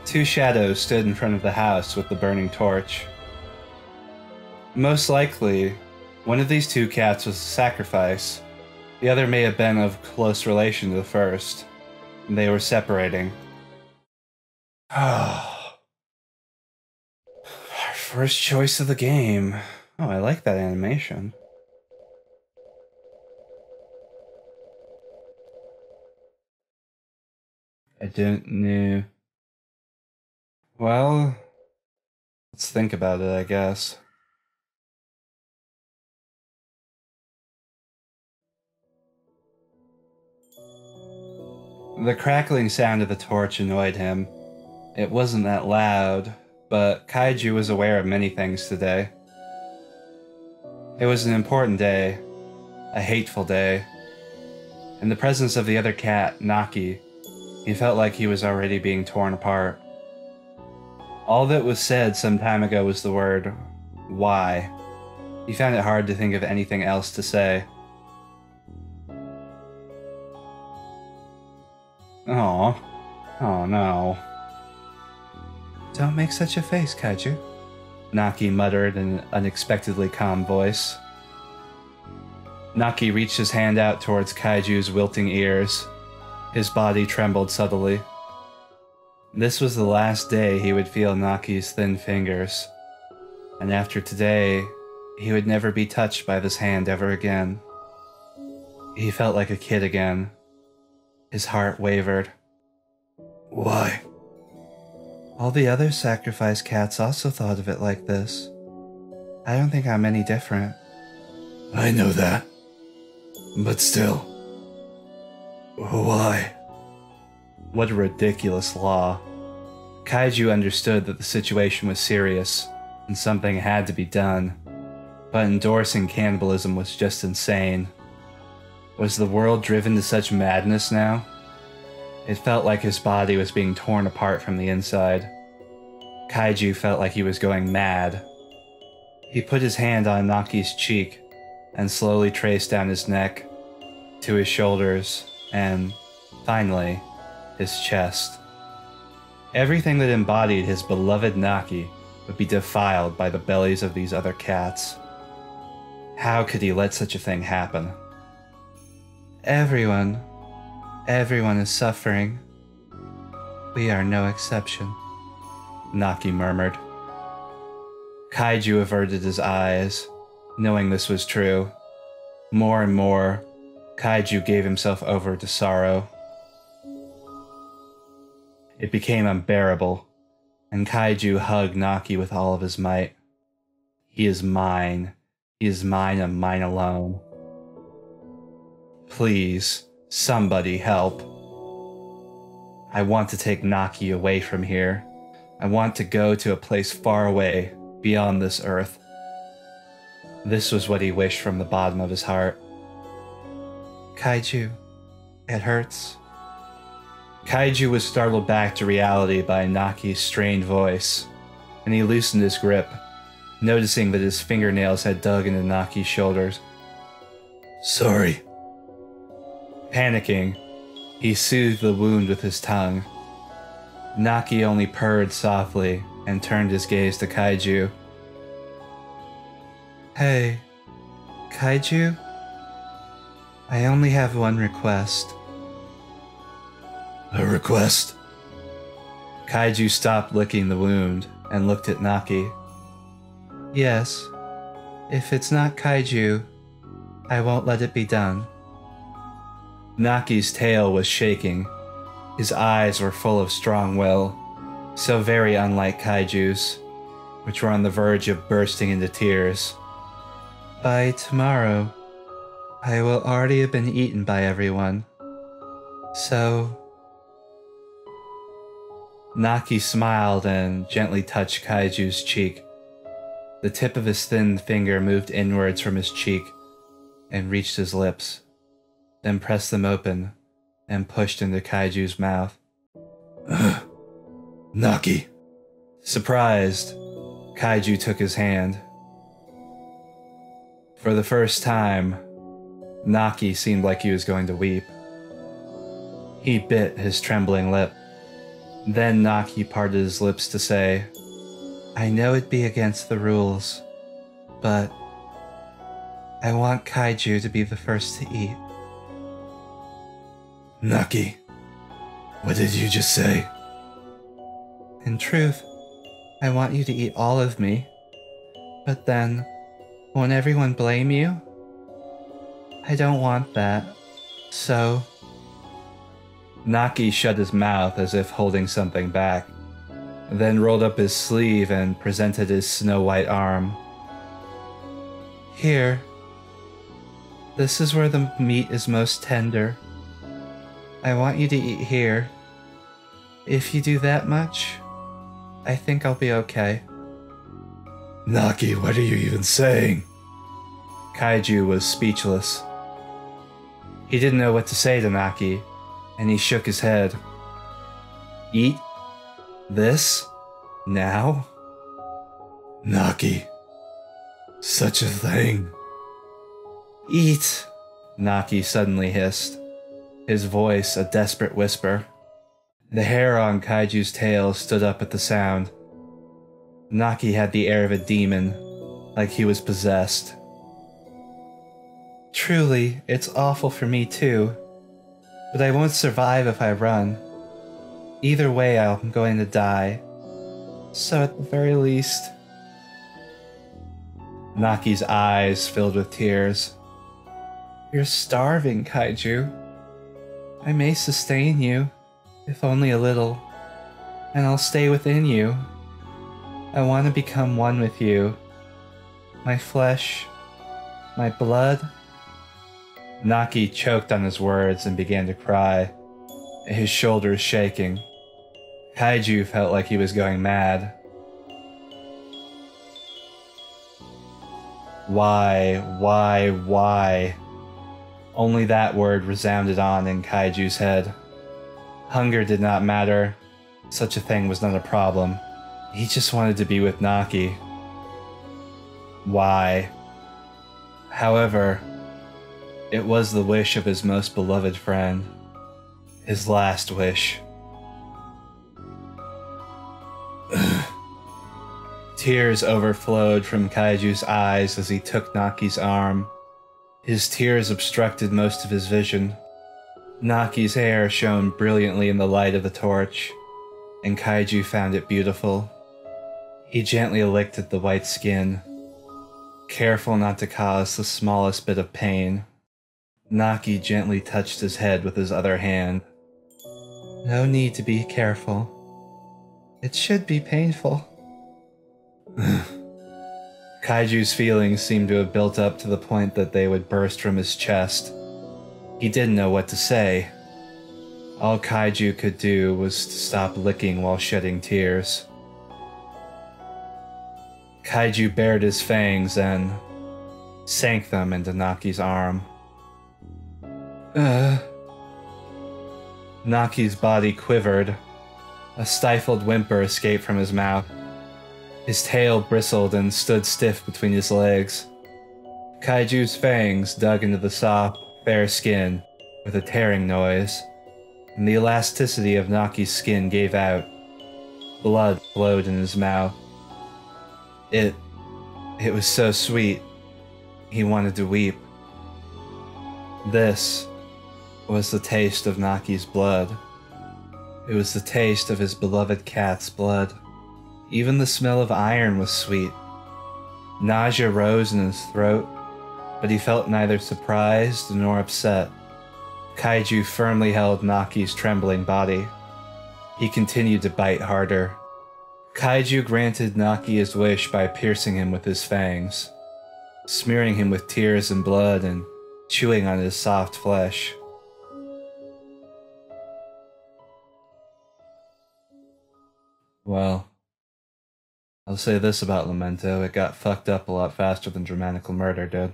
Two shadows stood in front of the house with the burning torch. Most likely, one of these two cats was a sacrifice. The other may have been of close relation to the first. They were separating. Our first choice of the game. Oh, I like that animation. I don't know. Well, let's think about it, I guess. The crackling sound of the torch annoyed him. It wasn't that loud, but Kaiju was aware of many things today. It was an important day, a hateful day. In the presence of the other cat, Naki, he felt like he was already being torn apart. All that was said some time ago was the word, why. He found it hard to think of anything else to say. Oh no. Don't make such a face, Kaiju, Naki muttered in an unexpectedly calm voice. Naki reached his hand out towards Kaiju's wilting ears. His body trembled subtly. This was the last day he would feel Naki's thin fingers, and after today, he would never be touched by this hand ever again. He felt like a kid again. His heart wavered. Why? All the other sacrifice cats also thought of it like this. I don't think I'm any different. I know that. But still. Why? What a ridiculous law. Kaiju understood that the situation was serious, and something had to be done. But endorsing cannibalism was just insane. Was the world driven to such madness now? It felt like his body was being torn apart from the inside. Kaiju felt like he was going mad. He put his hand on Naki's cheek and slowly traced down his neck, to his shoulders, and, finally, his chest. Everything that embodied his beloved Naki would be defiled by the bellies of these other cats. How could he let such a thing happen? Everyone is suffering. We are no exception, Naki murmured. Kaiju averted his eyes, knowing this was true. More and more, Kaiju gave himself over to sorrow. It became unbearable, and Kaiju hugged Naki with all of his might. He is mine. He is mine and mine alone. Please, somebody help. I want to take Naki away from here. I want to go to a place far away, beyond this earth. This was what he wished from the bottom of his heart. Kaiju, it hurts. Kaiju was startled back to reality by Naki's strained voice, and he loosened his grip, noticing that his fingernails had dug into Naki's shoulders. Sorry. Panicking, he soothed the wound with his tongue. Naki only purred softly and turned his gaze to Kaiju. Hey, Kaiju? I only have one request. A request? Kaiju stopped licking the wound and looked at Naki. Yes. If it's not Kaiju, I won't let it be done. Naki's tail was shaking. His eyes were full of strong will, so very unlike Kaiju's, which were on the verge of bursting into tears. By tomorrow, I will already have been eaten by everyone. So... Naki smiled and gently touched Kaiju's cheek. The tip of his thin finger moved inwards from his cheek and reached his lips, then pressed them open and pushed into Kaiju's mouth. Naki. Surprised, Kaiju took his hand. For the first time, Naki seemed like he was going to weep. He bit his trembling lip. Then Naki parted his lips to say, I know it'd be against the rules, but I want Kaiju to be the first to eat. Naki, what did you just say? In truth, I want you to eat all of me, but then, won't everyone blame you? I don't want that, so... Naki shut his mouth as if holding something back, then rolled up his sleeve and presented his snow-white arm. Here. This is where the meat is most tender. I want you to eat here. If you do that much, I think I'll be okay. Naki, what are you even saying? Kaiju was speechless. He didn't know what to say to Naki, and he shook his head. Eat? This? Now? Naki, such a thing. Eat! Naki suddenly hissed, his voice a desperate whisper. The hair on Kaiju's tail stood up at the sound. Naki had the air of a demon, like he was possessed. Truly, it's awful for me too, but I won't survive if I run. Either way, I'm going to die. So at the very least... Naki's eyes filled with tears. You're starving, Kaiju. I may sustain you, if only a little, and I'll stay within you. I want to become one with you. My flesh, my blood. Naki choked on his words and began to cry, his shoulders shaking. Kaiju felt like he was going mad. Why? Only that word resounded on in Kaiju's head. Hunger did not matter. Such a thing was not a problem. He just wanted to be with Naki. Why? However, it was the wish of his most beloved friend. His last wish. Tears overflowed from Kaiju's eyes as he took Naki's arm. His tears obstructed most of his vision. Naki's hair shone brilliantly in the light of the torch, and Kaiju found it beautiful. He gently licked at the white skin, careful not to cause the smallest bit of pain. Naki gently touched his head with his other hand. No need to be careful. It should be painful. Kaiju's feelings seemed to have built up to the point that they would burst from his chest. He didn't know what to say. All Kaiju could do was to stop licking while shedding tears. Kaiju bared his fangs and sank them into Naki's arm. Naki's body quivered. A stifled whimper escaped from his mouth. His tail bristled and stood stiff between his legs. Kaiju's fangs dug into the soft, fair skin with a tearing noise, and the elasticity of Naki's skin gave out. Blood flowed in his mouth. It was so sweet. He wanted to weep. This was the taste of Naki's blood. It was the taste of his beloved cat's blood. Even the smell of iron was sweet. Nausea rose in his throat, but he felt neither surprised nor upset. Kaiju firmly held Naki's trembling body. He continued to bite harder. Kaiju granted Naki his wish by piercing him with his fangs, smearing him with tears and blood and chewing on his soft flesh. Well, I'll say this about Lamento, it got fucked up a lot faster than Dramatical Murder did.